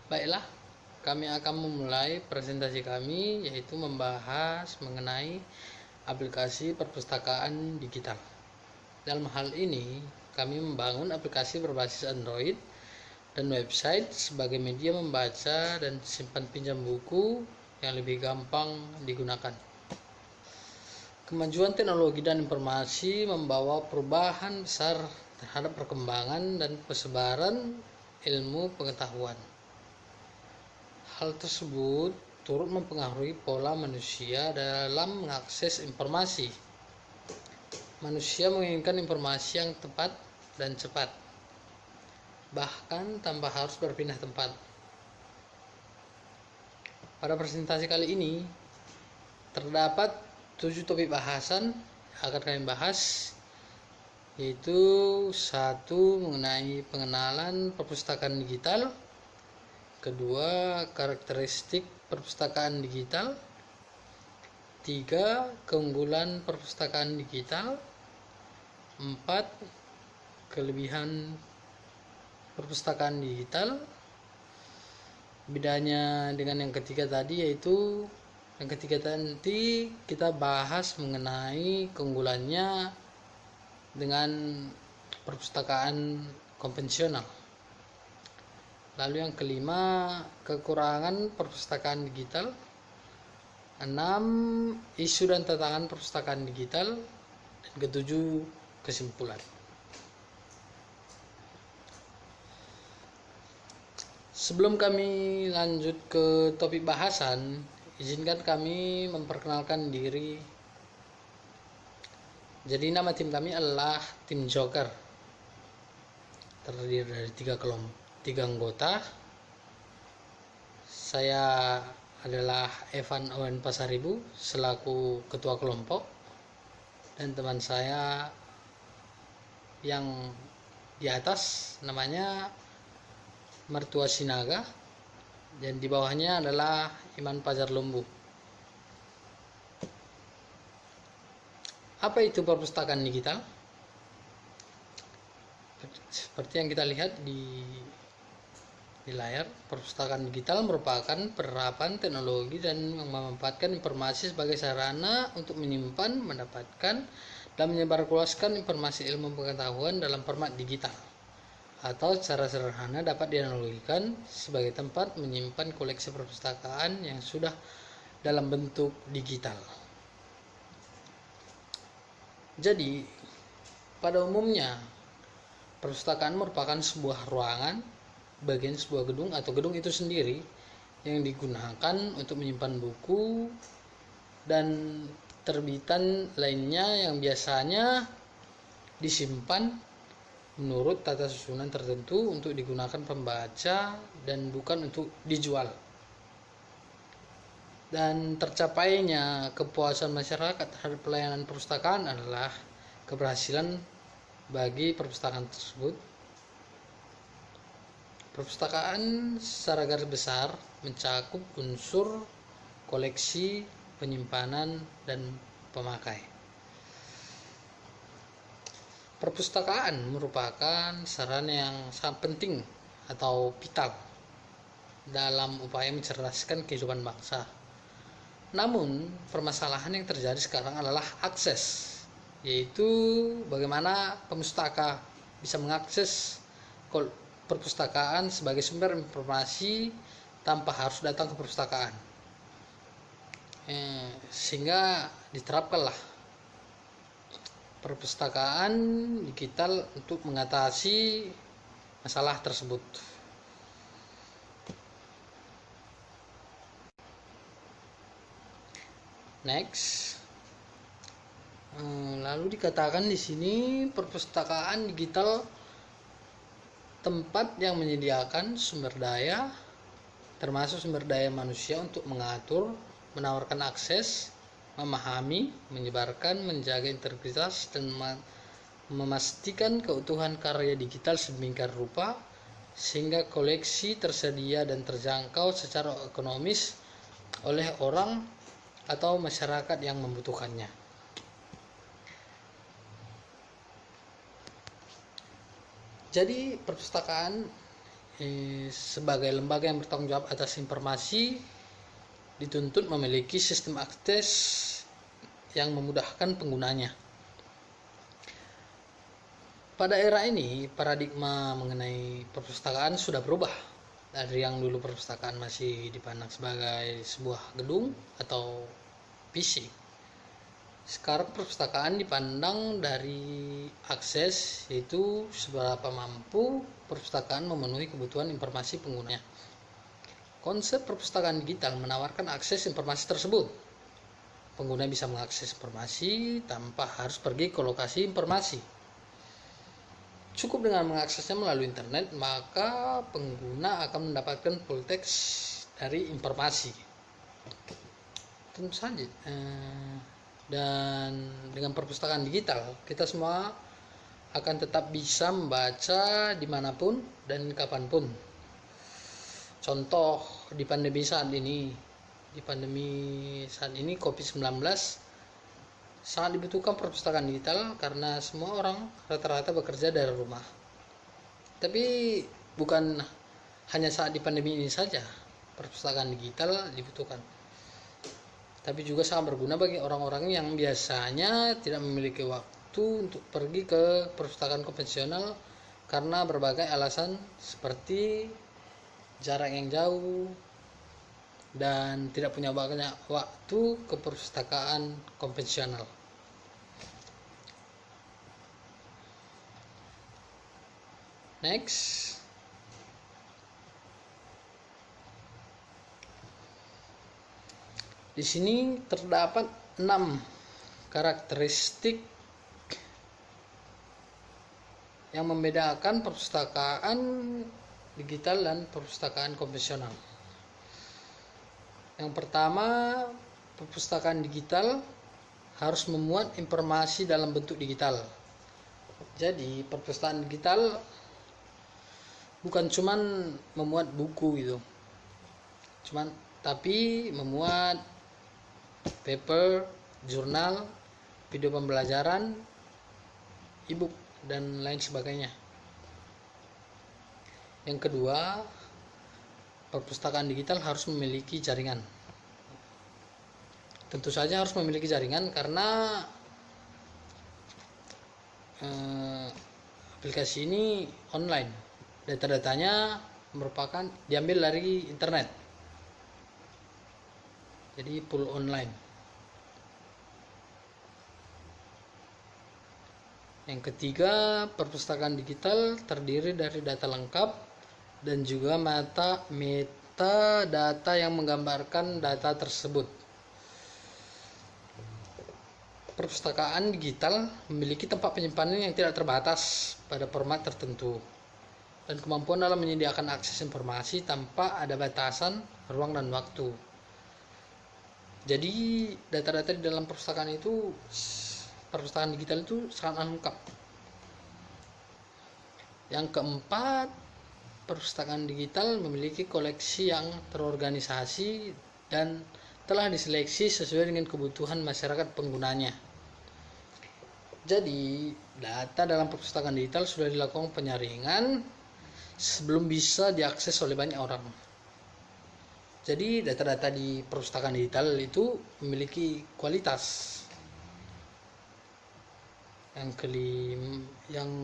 Baiklah, kami akan memulai presentasi kami, yaitu membahas mengenai aplikasi perpustakaan digital. Dalam hal ini, kami membangun aplikasi berbasis Android dan website sebagai media membaca dan simpan pinjam buku yang lebih gampang digunakan. Kemajuan teknologi dan informasi membawa perubahan besar terhadap perkembangan dan persebaran ilmu pengetahuan. Hal tersebut turut mempengaruhi pola manusia dalam mengakses informasi. Manusia menginginkan informasi yang tepat dan cepat, bahkan tanpa harus berpindah tempat. Pada presentasi kali ini, terdapat 7 topik bahasan yang akan kami bahas, yaitu 1. Mengenai pengenalan perpustakaan digital. 2. Karakteristik perpustakaan digital. 3. Keunggulan perpustakaan digital. 4. Kelebihan perpustakaan digital. Bedanya dengan yang ketiga tadi, yaitu yang ketiga nanti kita bahas mengenai keunggulannya dengan perpustakaan konvensional. Lalu yang kelima, kekurangan perpustakaan digital. 6. Isu dan tantangan perpustakaan digital. Dan 7. Kesimpulan. Sebelum kami lanjut ke topik bahasan, izinkan kami memperkenalkan diri. Jadi nama tim kami adalah tim Joker. Terdiri dari 3 anggota. Saya adalah Evan Owen Pasaribu selaku ketua kelompok, dan teman saya yang di atas namanya Mertua Sinaga, dan di bawahnya adalah Iman Pajar Lumbu. Apa itu perpustakaan digital? Seperti yang kita lihat di layar, perpustakaan digital merupakan penerapan teknologi dan memanfaatkan informasi sebagai sarana untuk menyimpan, mendapatkan, dan menyebarluaskan informasi ilmu pengetahuan dalam format digital, atau secara sederhana dapat dianalogikan sebagai tempat menyimpan koleksi perpustakaan yang sudah dalam bentuk digital. Jadi, pada umumnya perpustakaan merupakan sebuah ruangan, bagian sebuah gedung atau gedung itu sendiri yang digunakan untuk menyimpan buku dan terbitan lainnya yang biasanya disimpan menurut tata susunan tertentu untuk digunakan pembaca dan bukan untuk dijual. Dan tercapainya kepuasan masyarakat terhadap pelayanan perpustakaan adalah keberhasilan bagi perpustakaan tersebut. Perpustakaan secara garis besar mencakup unsur koleksi, penyimpanan, dan pemakai. Perpustakaan merupakan sarana yang sangat penting atau vital dalam upaya mencerdaskan kehidupan bangsa. Namun, permasalahan yang terjadi sekarang adalah akses, yaitu bagaimana pemustaka bisa mengakses perpustakaan sebagai sumber informasi tanpa harus datang ke perpustakaan, sehingga diterapkanlah perpustakaan digital untuk mengatasi masalah tersebut. Next, lalu dikatakan di sini perpustakaan digital tempat yang menyediakan sumber daya, termasuk sumber daya manusia untuk mengatur, menawarkan akses, memahami, menyebarkan, menjaga integritas, dan memastikan keutuhan karya digital sedemikian rupa sehingga koleksi tersedia dan terjangkau secara ekonomis oleh orang atau masyarakat yang membutuhkannya. Jadi perpustakaan sebagai lembaga yang bertanggung jawab atas informasi dituntut memiliki sistem akses yang memudahkan penggunanya. Pada era ini, paradigma mengenai perpustakaan sudah berubah. Dari yang dulu perpustakaan masih dipandang sebagai sebuah gedung atau fisik, sekarang perpustakaan dipandang dari akses, yaitu seberapa mampu perpustakaan memenuhi kebutuhan informasi penggunanya. Konsep perpustakaan digital menawarkan akses informasi tersebut. Pengguna bisa mengakses informasi tanpa harus pergi ke lokasi informasi. Cukup dengan mengaksesnya melalui internet, maka pengguna akan mendapatkan full text dari informasi. Tentu saja. Dan dengan perpustakaan digital, kita semua akan tetap bisa membaca dimanapun dan kapanpun. Contoh di pandemi saat ini COVID-19 sangat dibutuhkan perpustakaan digital karena semua orang rata-rata bekerja dari rumah. Tapi bukan hanya saat di pandemi ini saja perpustakaan digital dibutuhkan, tapi juga sangat berguna bagi orang-orang yang biasanya tidak memiliki waktu untuk pergi ke perpustakaan konvensional karena berbagai alasan seperti jarak yang jauh dan tidak punya banyak waktu ke perpustakaan konvensional. Next, di sini terdapat 6 karakteristik yang membedakan perpustakaan digital dan perpustakaan konvensional. Yang pertama, perpustakaan digital harus memuat informasi dalam bentuk digital. Jadi, perpustakaan digital bukan cuman memuat buku gitu. Tapi memuat paper, jurnal, video pembelajaran, e-book dan lain sebagainya. Yang kedua, perpustakaan digital harus memiliki jaringan. Tentu saja harus memiliki jaringan karena aplikasi ini online. Data-datanya merupakan diambil dari internet. Jadi full online. Yang ketiga, perpustakaan digital terdiri dari data lengkap dan juga metadata yang menggambarkan data tersebut. Perpustakaan digital memiliki tempat penyimpanan yang tidak terbatas pada format tertentu dan kemampuan dalam menyediakan akses informasi tanpa ada batasan ruang dan waktu. Jadi data-data di dalam perpustakaan digital itu sangat lengkap. Yang keempat, perpustakaan digital memiliki koleksi yang terorganisasi dan telah diseleksi sesuai dengan kebutuhan masyarakat penggunanya. Jadi, data dalam perpustakaan digital sudah dilakukan penyaringan sebelum bisa diakses oleh banyak orang. Jadi, data-data di perpustakaan digital itu memiliki kualitas. Yang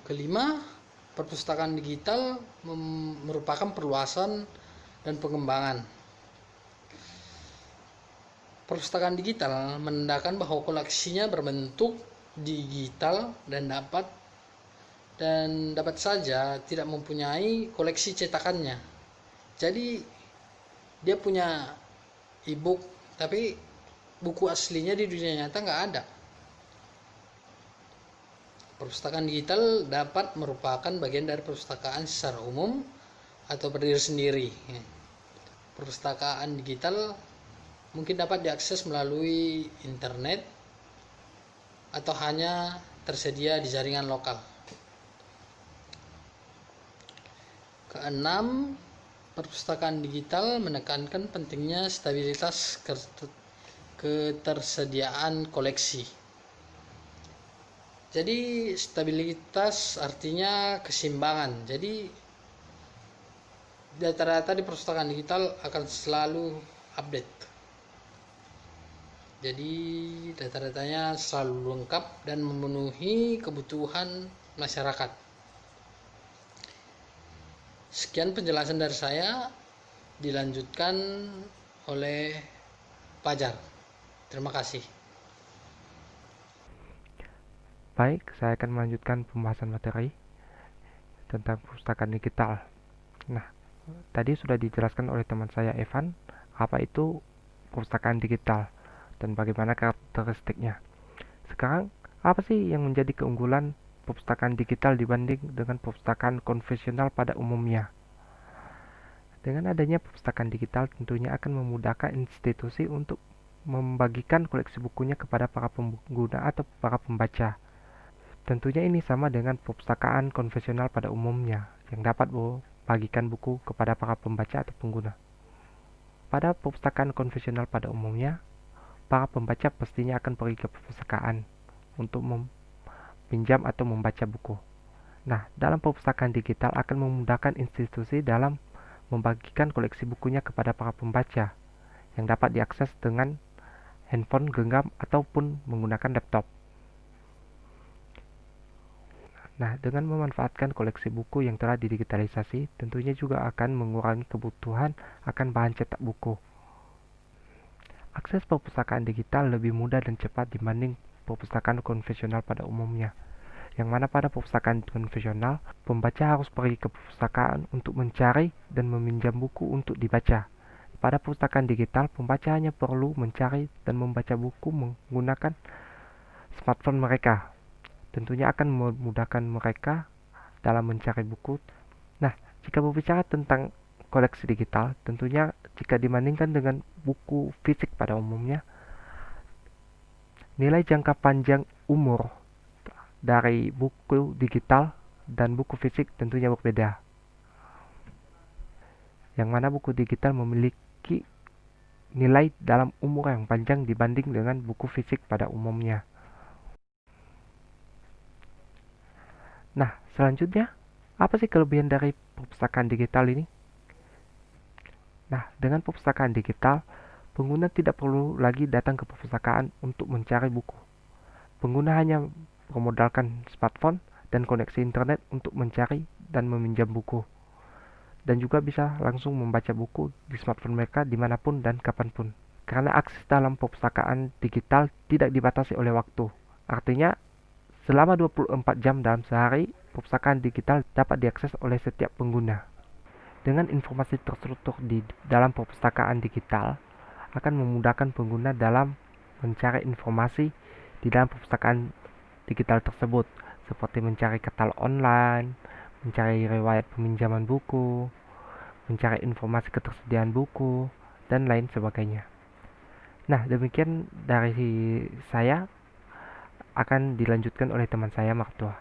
kelima, perpustakaan digital merupakan perluasan dan pengembangan. Perpustakaan digital menandakan bahwa koleksinya berbentuk digital dan dapat saja tidak mempunyai koleksi cetakannya. Jadi dia punya e-book tapi buku aslinya di dunia nyata nggak ada. Perpustakaan digital dapat merupakan bagian dari perpustakaan secara umum atau berdiri sendiri. Perpustakaan digital mungkin dapat diakses melalui internet atau hanya tersedia di jaringan lokal. Keenam, perpustakaan digital menekankan pentingnya stabilitas ketersediaan koleksi. Jadi stabilitas artinya keseimbangan. Jadi data-data di perpustakaan digital akan selalu update. Jadi data-datanya selalu lengkap dan memenuhi kebutuhan masyarakat. Sekian penjelasan dari saya, dilanjutkan oleh Fajar. Terima kasih. Baik, saya akan melanjutkan pembahasan materi tentang perpustakaan digital. Nah, tadi sudah dijelaskan oleh teman saya Evan apa itu perpustakaan digital dan bagaimana karakteristiknya. Sekarang, apa sih yang menjadi keunggulan perpustakaan digital dibanding dengan perpustakaan konvensional pada umumnya? Dengan adanya perpustakaan digital tentunya akan memudahkan institusi untuk membagikan koleksi bukunya kepada para pengguna atau para pembaca. Tentunya ini sama dengan perpustakaan konvensional pada umumnya yang dapat membagikan buku kepada para pembaca atau pengguna. Pada perpustakaan konvensional pada umumnya, para pembaca pastinya akan pergi ke perpustakaan untuk meminjam atau membaca buku. Nah, dalam perpustakaan digital akan memudahkan institusi dalam membagikan koleksi bukunya kepada para pembaca yang dapat diakses dengan handphone genggam ataupun menggunakan laptop. Nah, dengan memanfaatkan koleksi buku yang telah didigitalisasi, tentunya juga akan mengurangi kebutuhan akan bahan cetak buku. Akses perpustakaan digital lebih mudah dan cepat dibanding perpustakaan konvensional pada umumnya. Yang mana pada perpustakaan konvensional, pembaca harus pergi ke perpustakaan untuk mencari dan meminjam buku untuk dibaca. Pada perpustakaan digital, pembaca hanya perlu mencari dan membaca buku menggunakan smartphone mereka. Tentunya akan memudahkan mereka dalam mencari buku. Nah, jika berbicara tentang koleksi digital, tentunya jika dibandingkan dengan buku fisik pada umumnya, nilai jangka panjang umur dari buku digital dan buku fisik tentunya berbeda. Yang mana buku digital memiliki nilai dalam umur yang panjang dibanding dengan buku fisik pada umumnya. Nah, selanjutnya, apa sih kelebihan dari perpustakaan digital ini? Nah, dengan perpustakaan digital, pengguna tidak perlu lagi datang ke perpustakaan untuk mencari buku. Pengguna hanya memodalkan smartphone dan koneksi internet untuk mencari dan meminjam buku. Dan juga bisa langsung membaca buku di smartphone mereka dimanapun dan kapanpun. Karena akses dalam perpustakaan digital tidak dibatasi oleh waktu. Artinya, selama 24 jam dalam sehari, perpustakaan digital dapat diakses oleh setiap pengguna. Dengan informasi terstruktur di dalam perpustakaan digital, akan memudahkan pengguna dalam mencari informasi di dalam perpustakaan digital tersebut, seperti mencari katalog online, mencari riwayat peminjaman buku, mencari informasi ketersediaan buku, dan lain sebagainya. Nah, demikian dari saya, akan dilanjutkan oleh teman saya, Martua.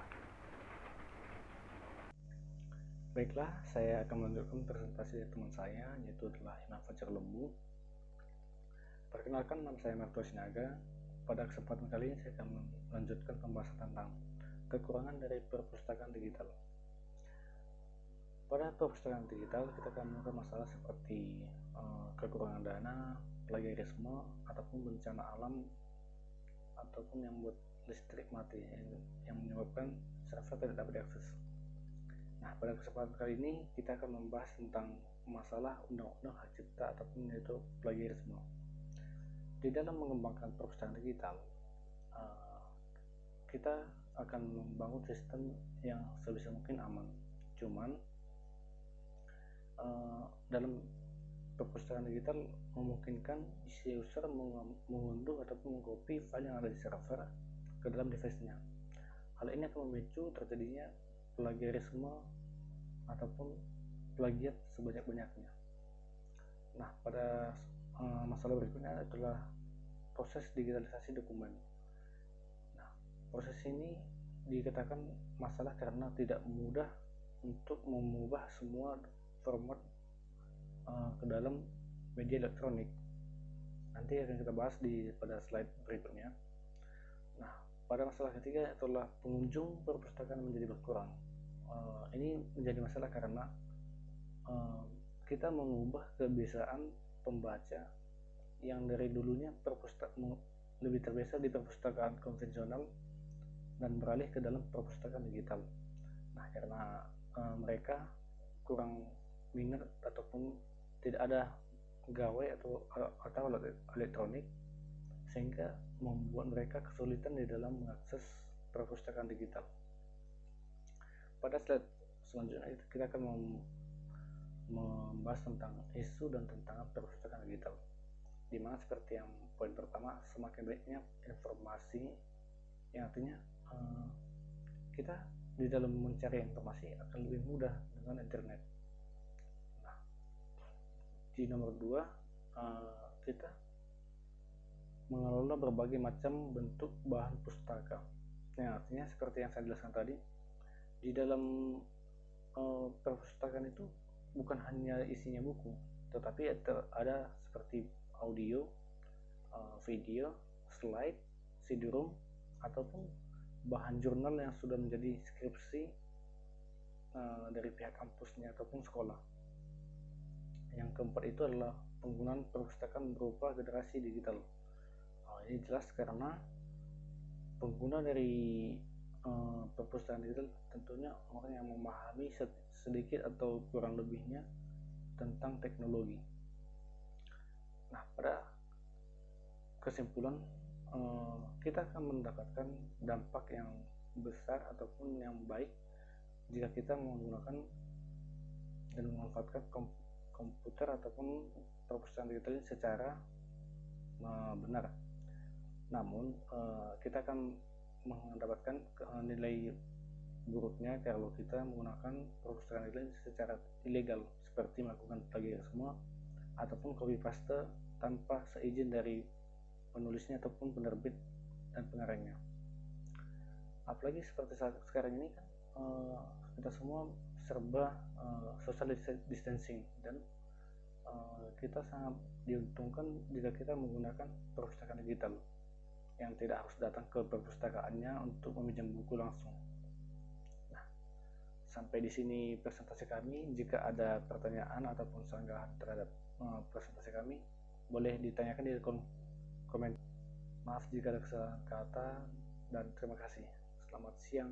Baiklah, saya akan melanjutkan presentasi teman saya, yaitu adalah Imam Fajar Lembu. Perkenalkan, nama saya Martua Sinaga. Pada kesempatan kali ini saya akan melanjutkan pembahasan tentang kekurangan dari perpustakaan digital. Pada perpustakaan digital, kita akan menemukan masalah seperti kekurangan dana, plagiarisme, ataupun bencana alam, ataupun yang membuat listrik mati, yang menyebabkan server tidak dapat diakses. Nah, pada kesempatan kali ini kita akan membahas tentang masalah undang-undang hak cipta ataupun yaitu plagiarisme. Di dalam mengembangkan perpustakaan digital, kita akan membangun sistem yang sebisa mungkin aman. Cuman dalam perpustakaan digital memungkinkan si user mengunduh ataupun mengcopy file yang ada di server ke dalam device-nya. Hal ini akan memicu terjadinya plagiarisme ataupun plagiat sebanyak-banyaknya. Nah, pada masalah berikutnya adalah proses digitalisasi dokumen. Nah, proses ini dikatakan masalah karena tidak mudah untuk mengubah semua format ke dalam media elektronik. Nanti akan kita bahas pada slide berikutnya. Nah, pada masalah ketiga adalah pengunjung perpustakaan menjadi berkurang. Ini menjadi masalah karena kita mengubah kebiasaan pembaca yang dari dulunya lebih terbiasa di perpustakaan konvensional dan beralih ke dalam perpustakaan digital. Nah, karena mereka kurang minat ataupun tidak ada gawai atau alat elektronik, sehingga membuat mereka kesulitan di dalam mengakses perpustakaan digital. Pada slide selanjutnya kita akan membahas tentang isu dan tentang perpustakaan digital, dimana seperti yang poin pertama, semakin banyaknya informasi, yang artinya kita di dalam mencari informasi akan lebih mudah dengan internet. Nah, di nomor 2, kita mengelola berbagai macam bentuk bahan pustaka, yang artinya seperti yang saya jelaskan tadi, di dalam perpustakaan itu bukan hanya isinya buku, tetapi ada seperti audio, video, slide, CD-ROM, ataupun bahan jurnal yang sudah menjadi skripsi dari pihak kampusnya ataupun sekolah. Yang keempat itu adalah penggunaan perpustakaan berupa generasi digital. Ini jelas karena pengguna dari perpustakaan digital tentunya orang yang memahami sedikit atau kurang lebihnya tentang teknologi. Nah, pada kesimpulan, kita akan mendapatkan dampak yang besar ataupun yang baik jika kita menggunakan dan memanfaatkan komputer ataupun perpustakaan digital ini secara benar. Namun kita akan mendapatkan nilai buruknya kalau kita menggunakan perpustakaan digital secara ilegal, seperti melakukan plagiarisme ataupun copy paste tanpa seizin dari penulisnya ataupun penerbit dan pengarangnya. Apalagi seperti sekarang ini kan kita semua serba social distancing, dan kita sangat diuntungkan jika kita menggunakan perpustakaan digital yang tidak harus datang ke perpustakaannya untuk meminjam buku langsung. Nah, sampai di sini presentasi kami. Jika ada pertanyaan ataupun sanggahan terhadap presentasi kami, boleh ditanyakan di komen. Maaf jika ada kesalahan kata, dan terima kasih. Selamat siang.